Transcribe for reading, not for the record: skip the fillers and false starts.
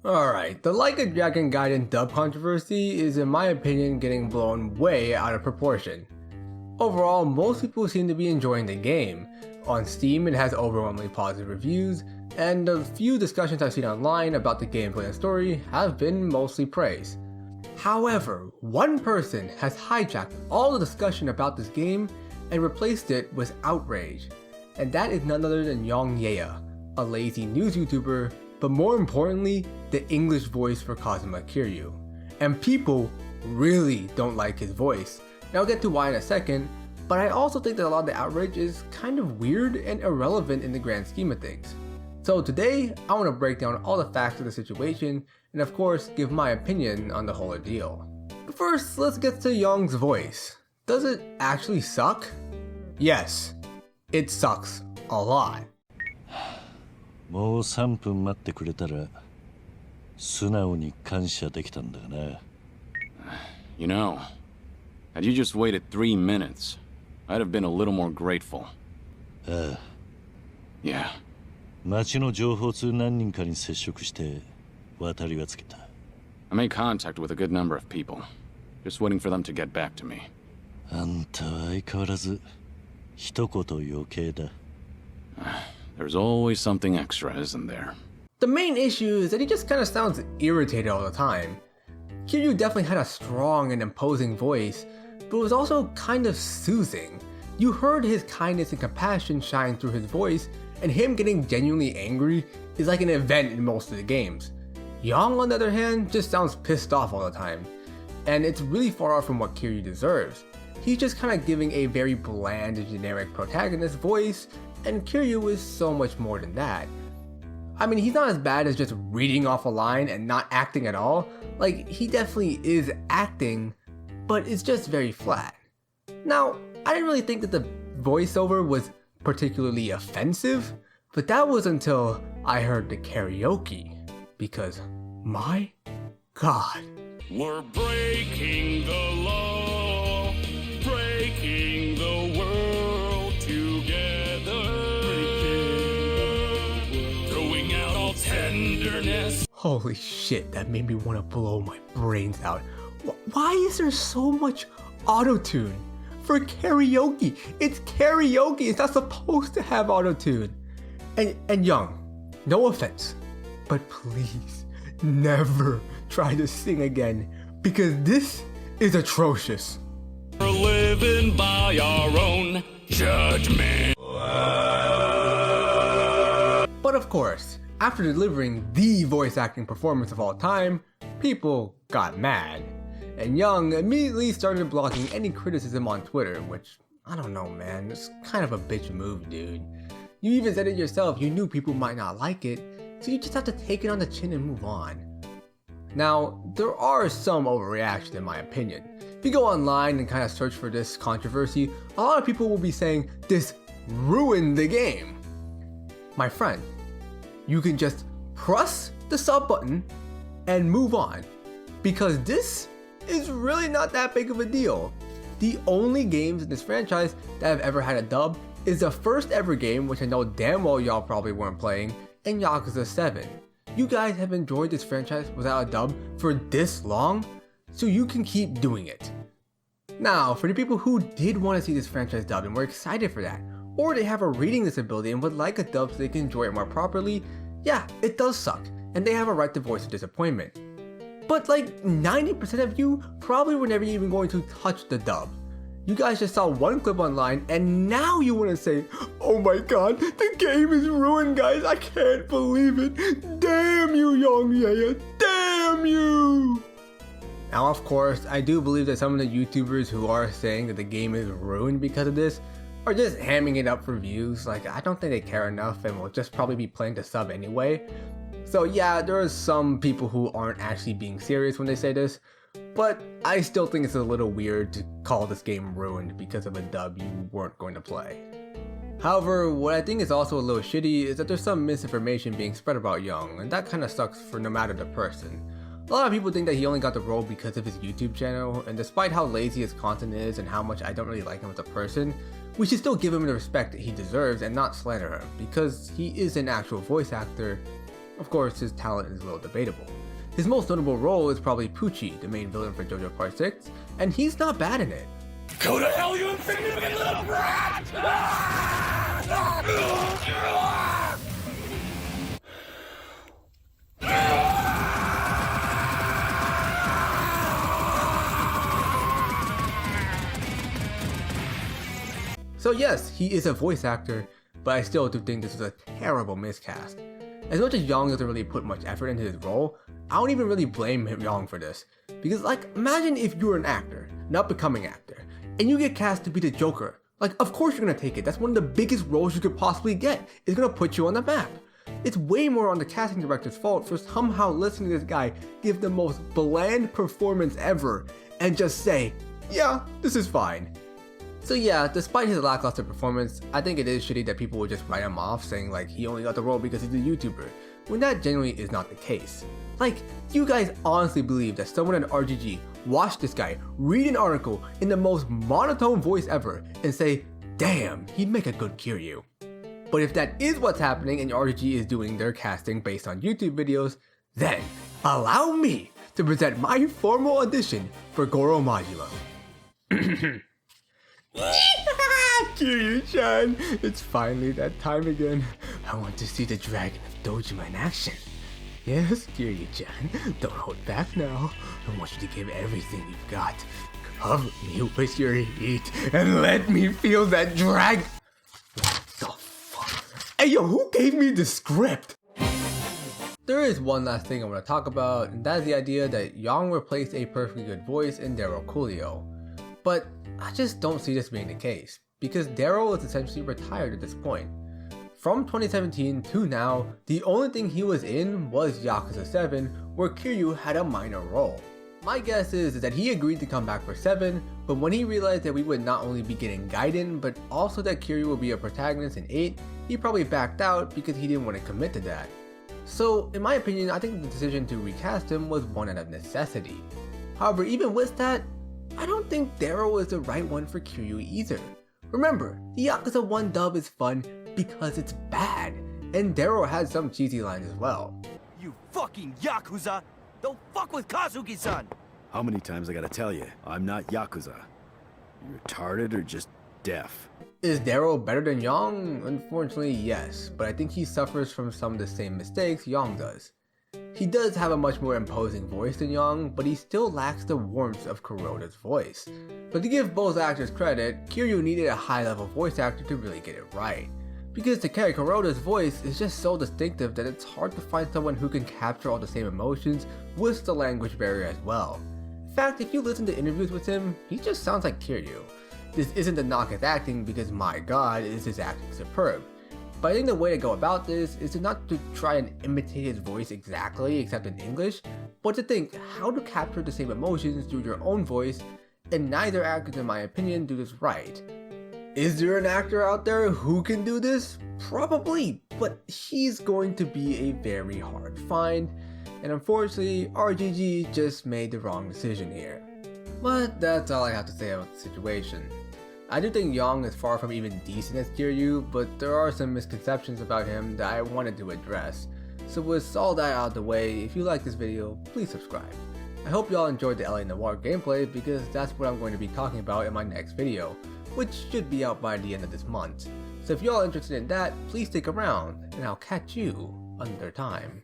Alright, the Like a Dragon Gaiden dub controversy is in my opinion getting blown way out of proportion. Overall, most people seem to be enjoying the game. On Steam it has overwhelmingly positive reviews, and the few discussions I've seen online about the gameplay and story have been mostly praise. However, one person has hijacked all the discussion about this game and replaced it with outrage, and that is none other than Yong Yea, a lazy news YouTuber, but more importantly, the English voice for Kazuma Kiryu. And people really don't like his voice, and I'll get to why in a second, but I also think that a lot of the outrage is kind of weird and irrelevant in the grand scheme of things. So today, I want to break down all the facts of the situation, and of course, give my opinion on the whole ordeal. But first, let's get to Yong's voice. Does it actually suck? Yes, it sucks a lot. もう3分待ってくれたら素直に感謝できたんだがな。You know, had you just waited 3 minutes, I'd have been a little more grateful. Yeah. 町の情報通何人かに接触して渡りはつけた。I made contact with a good number of people, just waiting for them to get back to me. あんたは相変わらず一言余計だ。There's always something extra, isn't there? The main issue is that he just kind of sounds irritated all the time. Kiryu definitely had a strong and imposing voice, but it was also kind of soothing. You heard his kindness and compassion shine through his voice, and him getting genuinely angry is like an event in most of the games. Yong, on the other hand, just sounds pissed off all the time, and it's really far off from what Kiryu deserves. He's just kind of giving a very bland and generic protagonist voice, and Kiryu is so much more than that. I mean, he's not as bad as just reading off a line and not acting at all. Like, he definitely is acting, but it's just very flat. Now, I didn't really think that the voiceover was particularly offensive, but that was until I heard the karaoke, because my god. We're breaking the law, breaking the world together, throwing out all tenderness. Holy shit, that made me want to blow my brains out. Why is there so much auto-tune for karaoke? It's karaoke, it's not supposed to have auto-tune. And Young, no offense, but please never try to sing again, because this is atrocious. We're living by our own judgment. But of course, after delivering the voice acting performance of all time, people got mad. And Young immediately started blocking any criticism on Twitter, which, I don't know man, it's kind of a bitch move, dude. You even said it yourself, you knew people might not like it, so you just have to take it on the chin and move on. Now, there are some overreactions in my opinion. If you go online and kind of search for this controversy, a lot of people will be saying this ruined the game. My friend, you can just press the sub button and move on, because this is really not that big of a deal. The only games in this franchise that have ever had a dub is the first ever game, which I know damn well y'all probably weren't playing, and Yakuza 7. You guys have enjoyed this franchise without a dub for this long, so you can keep doing it. Now, for the people who did want to see this franchise dubbed and were excited for that, or they have a reading disability and would like a dub so they can enjoy it more properly, yeah, it does suck, and they have a right to voice their disappointment. But like 90% of you probably were never even going to touch the dub. You guys just saw one clip online and now you want to say, oh my god, the game is ruined guys, I can't believe it. Damn you, Yong Yea, damn you! Now of course, I do believe that some of the YouTubers who are saying that the game is ruined because of this are just hamming it up for views. Like, I don't think they care enough and will just probably be playing the sub anyway. So yeah, there are some people who aren't actually being serious when they say this, but I still think it's a little weird to call this game ruined because of a dub you weren't going to play. However, what I think is also a little shitty is that there's some misinformation being spread about Young, and that kinda sucks for no matter the person. A lot of people think that he only got the role because of his YouTube channel, and despite how lazy his content is and how much I don't really like him as a person, we should still give him the respect that he deserves and not slander him, because he is an actual voice actor. Of course, his talent is a little debatable. His most notable role is probably Poochie, the main villain for JoJo Part 6, and he's not bad in it. Go to hell, you insignificant little brat! So yes, he is a voice actor, but I still do think this is a terrible miscast. As much as Yong doesn't really put much effort into his role, I don't even really blame Yong for this. Because like, imagine if you're an actor, an up-and-coming actor, and you get cast to be the Joker. Like, of course you're gonna take it. That's one of the biggest roles you could possibly get. It's gonna put you on the map. It's way more on the casting director's fault for somehow listening to this guy give the most bland performance ever and just say, yeah, this is fine. So yeah, despite his lackluster performance, I think it is shitty that people will just write him off saying like he only got the role because he's a YouTuber, when that genuinely is not the case. Like, do you guys honestly believe that someone at RGG watched this guy read an article in the most monotone voice ever and say, damn, he'd make a good Kiryu? But if that is what's happening and RGG is doing their casting based on YouTube videos, then allow me to present my formal audition for Goro Majima. Kiryu-chan, it's finally that time again. I want to see the Dragon of Dojima in action. Yes, Kiryu-chan, don't hold back now. I want you to give everything you've got. Cover me with your heat and let me feel that drag. What the fuck? Hey yo, who gave me the script? There is one last thing I want to talk about, and that is the idea that Yong replaced a perfectly good voice in Daryl Coolio. But I just don't see this being the case, because Daryl is essentially retired at this point. From 2017 to now, the only thing he was in was Yakuza 7, where Kiryu had a minor role. My guess is that he agreed to come back for 7, but when he realized that we would not only be getting Gaiden, but also that Kiryu would be a protagonist in 8, he probably backed out because he didn't want to commit to that. So, in my opinion, I think the decision to recast him was one out of necessity. However, even with that, I don't think Daryl is the right one for Kiryu either. Remember, the Yakuza 1 dub is fun because it's bad, and Daryl has some cheesy lines as well. You fucking Yakuza! Don't fuck with Kazuki-san! How many times I gotta tell you, I'm not Yakuza. You retarded or just deaf? Is Daryl better than Yong? Unfortunately, yes, but I think he suffers from some of the same mistakes Yong does. He does have a much more imposing voice than Yong, but he still lacks the warmth of Kuroda's voice. But to give both actors credit, Kiryu needed a high-level voice actor to really get it right. Because to carry Kuroda's voice is just so distinctive that it's hard to find someone who can capture all the same emotions with the language barrier as well. In fact, if you listen to interviews with him, he just sounds like Kiryu. This isn't to knock his acting because my god, is his acting superb. But I think the way to go about this is to not to try and imitate his voice exactly except in English, but to think how to capture the same emotions through your own voice, and neither actors in my opinion do this right. Is there an actor out there who can do this? Probably, but he's going to be a very hard find, and unfortunately RGG just made the wrong decision here. But that's all I have to say about the situation. I do think Yong is far from even decent as Kiryu, but there are some misconceptions about him that I wanted to address. So with all that out of the way, if you like this video, please subscribe. I hope y'all enjoyed the LA Noire gameplay because that's what I'm going to be talking about in my next video, which should be out by the end of this month. So if y'all are interested in that, please stick around, and I'll catch you another time.